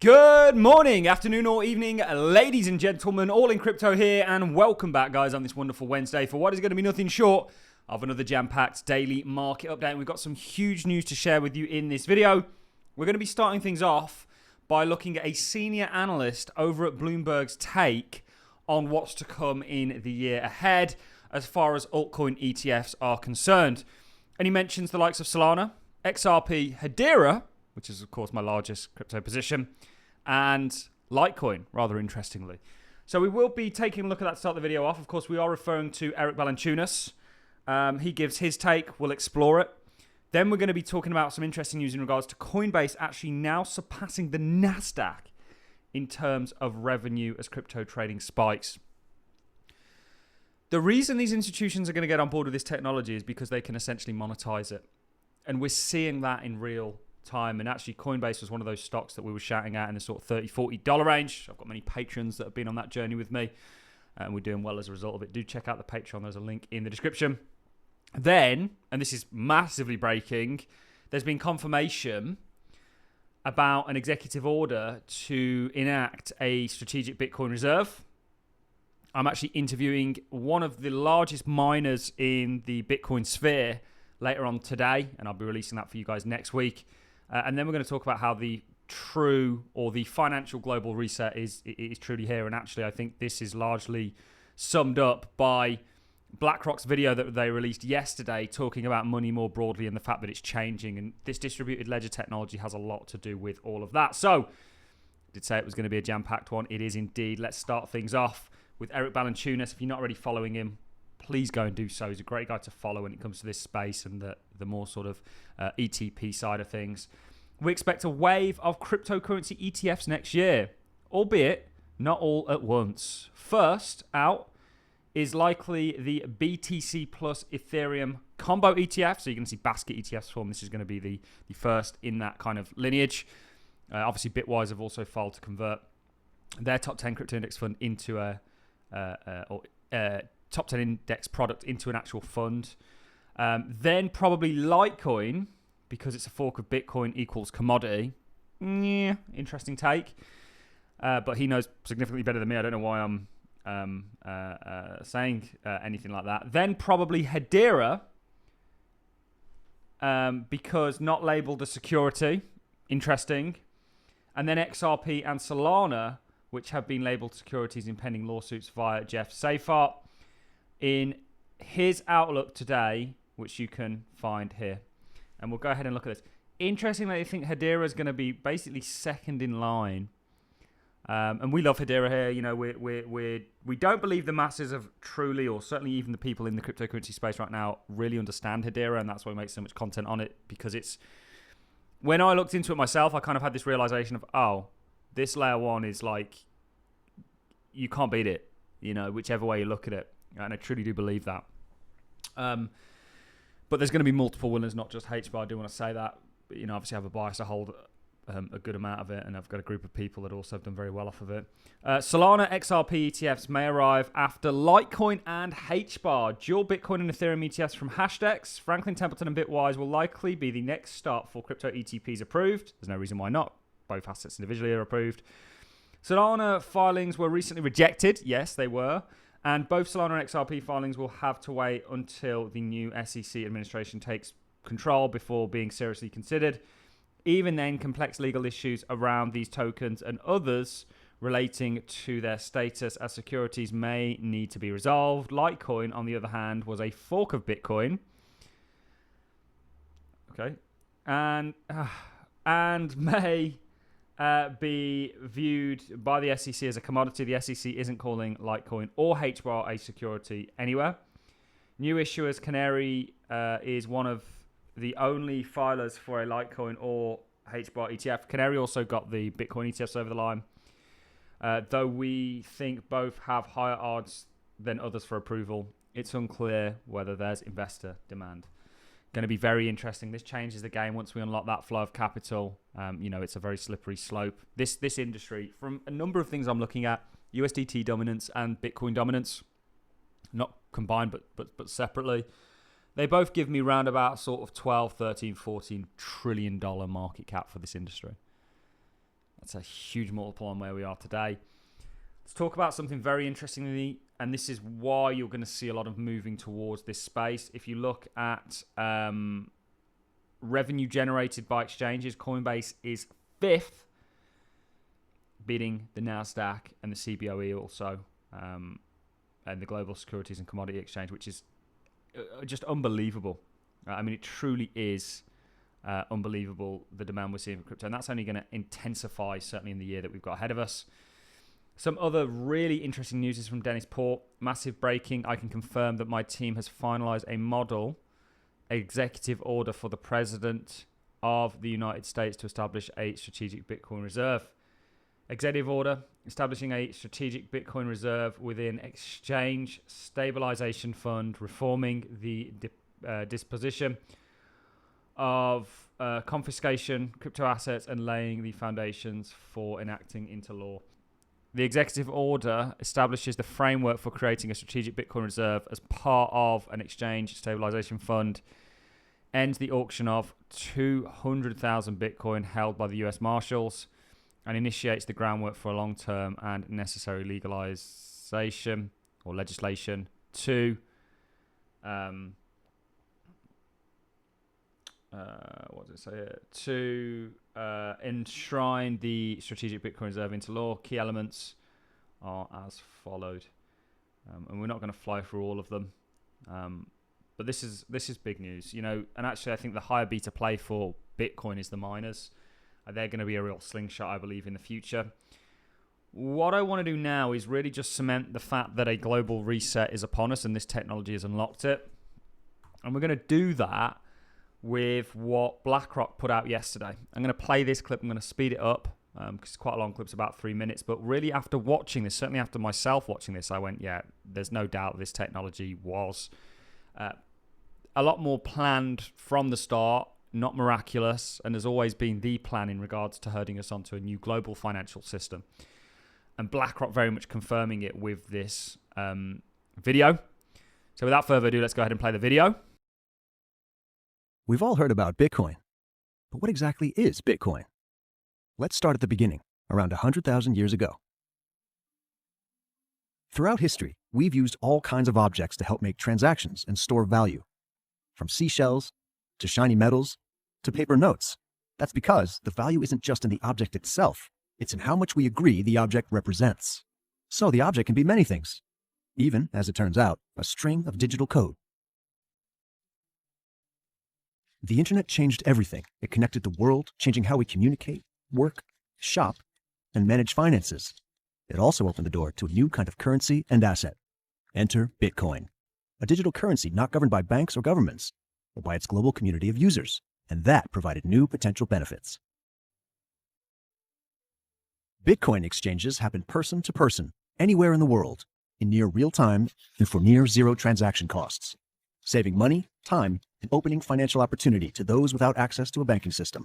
Good morning, afternoon or evening, ladies and gentlemen, Allincrypto here, and welcome back, guys, on this wonderful Wednesday for what is going to be nothing short of another jam-packed daily market update. And we've got some huge news to share with you in this video. We're going to be starting things off by looking at a senior analyst over at Bloomberg's take on what's to come in the year ahead as far as altcoin ETFs are concerned. And he mentions the likes of Solana, XRP, Hbar, which is, of course, my largest crypto position, and Litecoin, rather interestingly. So we will be taking a look at that to start the video off. Of course, we are referring to Eric Balanchunas. He gives his take. We'll explore it. Then we're going to be talking about some interesting news in regards to Coinbase actually now surpassing the NASDAQ in terms of revenue as crypto trading spikes. The reason these institutions are going to get on board with this technology is because they can essentially monetize it. And we're seeing that in real time. And actually, Coinbase was one of those stocks that we were shouting at in the sort of $30, $40 range. I've got many patrons that have been on that journey with me, and we're doing well as a result of it. Do check out the Patreon. There's a link in the description. Then, and this is massively breaking, there's been confirmation about an executive order to enact a strategic Bitcoin reserve. I'm actually interviewing one of the largest miners in the Bitcoin sphere later on today, and I'll be releasing that for you guys next week. And then we're going to talk about how the true or the financial global reset is truly here. And actually, I think this is largely summed up by BlackRock's video that they released yesterday, talking about money more broadly and the fact that it's changing. And this distributed ledger technology has a lot to do with all of that. So I did say it was going to be a jam-packed one. It is indeed. Let's start things off with Eric Balanchunas. If you're not already following him, please go and do so. He's a great guy to follow when it comes to this space and the more sort of ETP side of things. We expect a wave of cryptocurrency ETFs next year, albeit not all at once. First out is likely the BTC plus Ethereum combo ETF. So you're going to see basket ETFs form. This is going to be the first in that kind of lineage. Obviously, Bitwise have also filed to convert their top 10 crypto index fund into a top 10 index product into an actual fund. Then probably Litecoin, because it's a fork of Bitcoin equals commodity. Yeah, interesting take. But he knows significantly better than me. I don't know why I'm saying anything like that. Then probably Hbar, because not labeled a security. Interesting. And then XRP and Solana, which have been labeled securities in pending lawsuits via Jeff Safart in his outlook today, which you can find here. And we'll go ahead and look at this. Interestingly, I think Hbar is going to be basically second in line. And we love Hbar here. You know, we don't believe the masses of truly, or certainly even the people in the cryptocurrency space right now, really understand Hbar, and that's why we make so much content on it. Because it's, when I looked into it myself, I kind of had this realization of, oh, this layer one is like, you can't beat it, you know, whichever way you look at it. And I truly do believe that. But there's going to be multiple winners, not just Hbar. I do want to say that. But, you know, obviously I have a bias. I hold a good amount of it, and I've got a group of people that also have done very well off of it. Solana XRP ETFs may arrive after Litecoin and Hbar. Dual Bitcoin and Ethereum ETFs from Hashdex, Franklin Templeton and Bitwise will likely be the next stop for crypto ETPs approved. There's no reason why not. Both assets individually are approved. Solana filings were recently rejected. Yes, they were. And both Solana and XRP filings will have to wait until the new SEC administration takes control before being seriously considered. Even then, complex legal issues around these tokens and others relating to their status as securities may need to be resolved. Litecoin, on the other hand, was a fork of Bitcoin. Okay. And may be viewed by the SEC as a commodity. The SEC isn't calling Litecoin or Hbar a security anywhere. New issuers, Canary is one of the only filers for a Litecoin or Hbar ETF. Canary also got the Bitcoin ETFs over the line, though we think both have higher odds than others for approval. It's unclear whether there's investor demand. Going to be very interesting. This changes the game once we unlock that flow of capital. You know, it's a very slippery slope. This industry, from a number of things I'm looking at, USDT dominance and Bitcoin dominance, not combined but separately, they both give me round about sort of 12, 13, 14 trillion dollar market cap for this industry. That's a huge multiple on where we are today. Let's talk about something very interestingly, and this is why you're going to see a lot of moving towards this space. If you look at revenue generated by exchanges, Coinbase is 5th, beating the NASDAQ and the CBOE also, and the Global Securities and Commodity Exchange, which is just unbelievable. I mean, it truly is unbelievable, the demand we're seeing for crypto, and that's only going to intensify certainly in the year that we've got ahead of us. Some other really interesting news is from Dennis Port. Massive breaking. I can confirm that my team has finalized a model executive order for the President of the United States to establish a strategic Bitcoin reserve. Executive order establishing a strategic Bitcoin reserve within exchange stabilization fund, reforming the disposition of confiscation, crypto assets, and laying the foundations for enacting into law. The executive order establishes the framework for creating a strategic Bitcoin reserve as part of an exchange stabilization fund, ends the auction of 200,000 Bitcoin held by the US Marshals, and initiates the groundwork for a long-term and necessary legalization or legislation to enshrine the strategic Bitcoin reserve into law. Key elements are as followed, and we're not going to fly through all of them, but this is big news, you know. And actually, I think the higher beta play for Bitcoin is the miners. They're going to be a real slingshot, I believe, in the future. What I want to do now is really just cement the fact that a global reset is upon us and this technology has unlocked it, and we're going to do that with what BlackRock put out yesterday. I'm going to play this clip. I'm going to speed it up because it's quite a long clip. It's about 3 minutes. But really, after watching this, certainly after myself watching this, I went, yeah, there's no doubt this technology was a lot more planned from the start, not miraculous, and has always been the plan in regards to herding us onto a new global financial system. And BlackRock very much confirming it with this video. So without further ado, let's go ahead and play the video. We've all heard about Bitcoin, but what exactly is Bitcoin? Let's start at the beginning, around 100,000 years ago. Throughout history, we've used all kinds of objects to help make transactions and store value, from seashells to shiny metals to paper notes. That's because the value isn't just in the object itself, it's in how much we agree the object represents. So the object can be many things, even, as it turns out, a string of digital code. The internet changed everything. It connected the world, changing how we communicate, work, shop, and manage finances. It also opened the door to a new kind of currency and asset. Enter Bitcoin, a digital currency not governed by banks or governments, but by its global community of users, and that provided new potential benefits. Bitcoin exchanges happen person to person, anywhere in the world, in near real time and for near zero transaction costs, saving money, time, and opening financial opportunity to those without access to a banking system.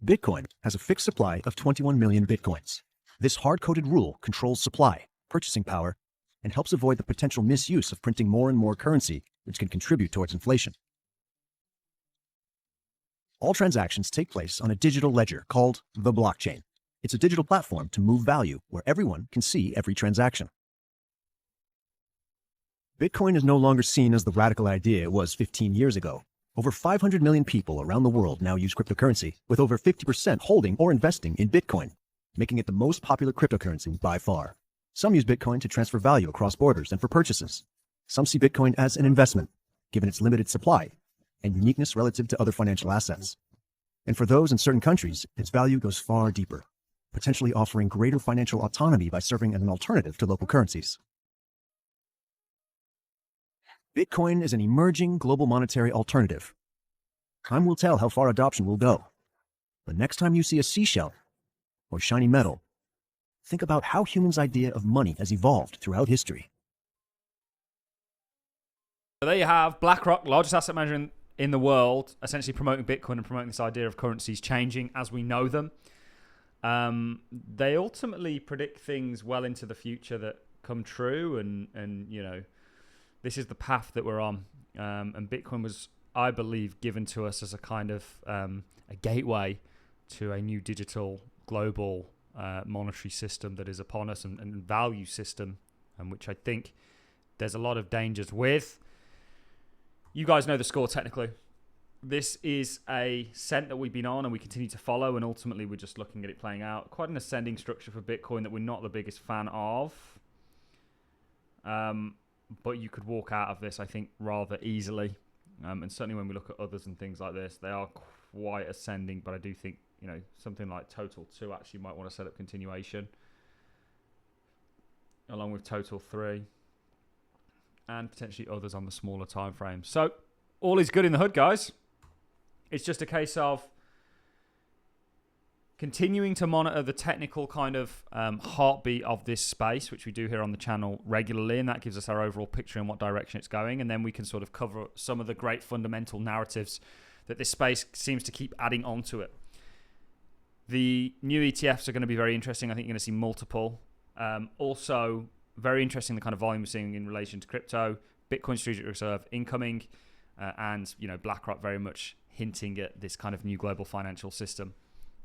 Bitcoin has a fixed supply of 21 million Bitcoins. This hard-coded rule controls supply, purchasing power, and helps avoid the potential misuse of printing more and more currency, which can contribute towards inflation. All transactions take place on a digital ledger called the blockchain. It's a digital platform to move value where everyone can see every transaction. Bitcoin is no longer seen as the radical idea it was 15 years ago. Over 500 million people around the world now use cryptocurrency, with over 50% holding or investing in Bitcoin, making it the most popular cryptocurrency by far. Some use Bitcoin to transfer value across borders and for purchases. Some see Bitcoin as an investment, given its limited supply and uniqueness relative to other financial assets. And for those in certain countries, its value goes far deeper, potentially offering greater financial autonomy by serving as an alternative to local currencies. Bitcoin is an emerging global monetary alternative. Time will tell how far adoption will go. But next time you see a seashell or shiny metal, think about how humans' idea of money has evolved throughout history. So there you have BlackRock, largest asset manager in the world, essentially promoting Bitcoin and promoting this idea of currencies changing as we know them. They ultimately predict things well into the future that come true, and you know, this is the path that we're on. And Bitcoin was, I believe, given to us as a kind of a gateway to a new digital global monetary system that is upon us, and value system, and which I think there's a lot of dangers with. You guys know the score technically. This is a cent that we've been on and we continue to follow, and ultimately we're just looking at it playing out. Quite an ascending structure for Bitcoin that we're not the biggest fan of. But you could walk out of this, I think, rather easily. And certainly when we look at others and things like this, they are quite ascending, but I do think, you know, something like Total 2 actually might want to set up continuation, along with Total 3, and potentially others on the smaller time frame. So all is good in the hood, guys. It's just a case of continuing to monitor the technical kind of heartbeat of this space, which we do here on the channel regularly, and that gives us our overall picture in what direction it's going, and then we can sort of cover some of the great fundamental narratives that this space seems to keep adding onto it. The new ETFs are going to be very interesting. I think you're going to see multiple. Also, very interesting the kind of volume we're seeing in relation to crypto, Bitcoin Strategic Reserve incoming, and BlackRock very much hinting at this kind of new global financial system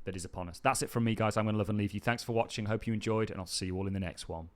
that is upon us. That's it from me, guys. I'm going to love and leave you. Thanks for watching. Hope you enjoyed, and I'll see you all in the next one.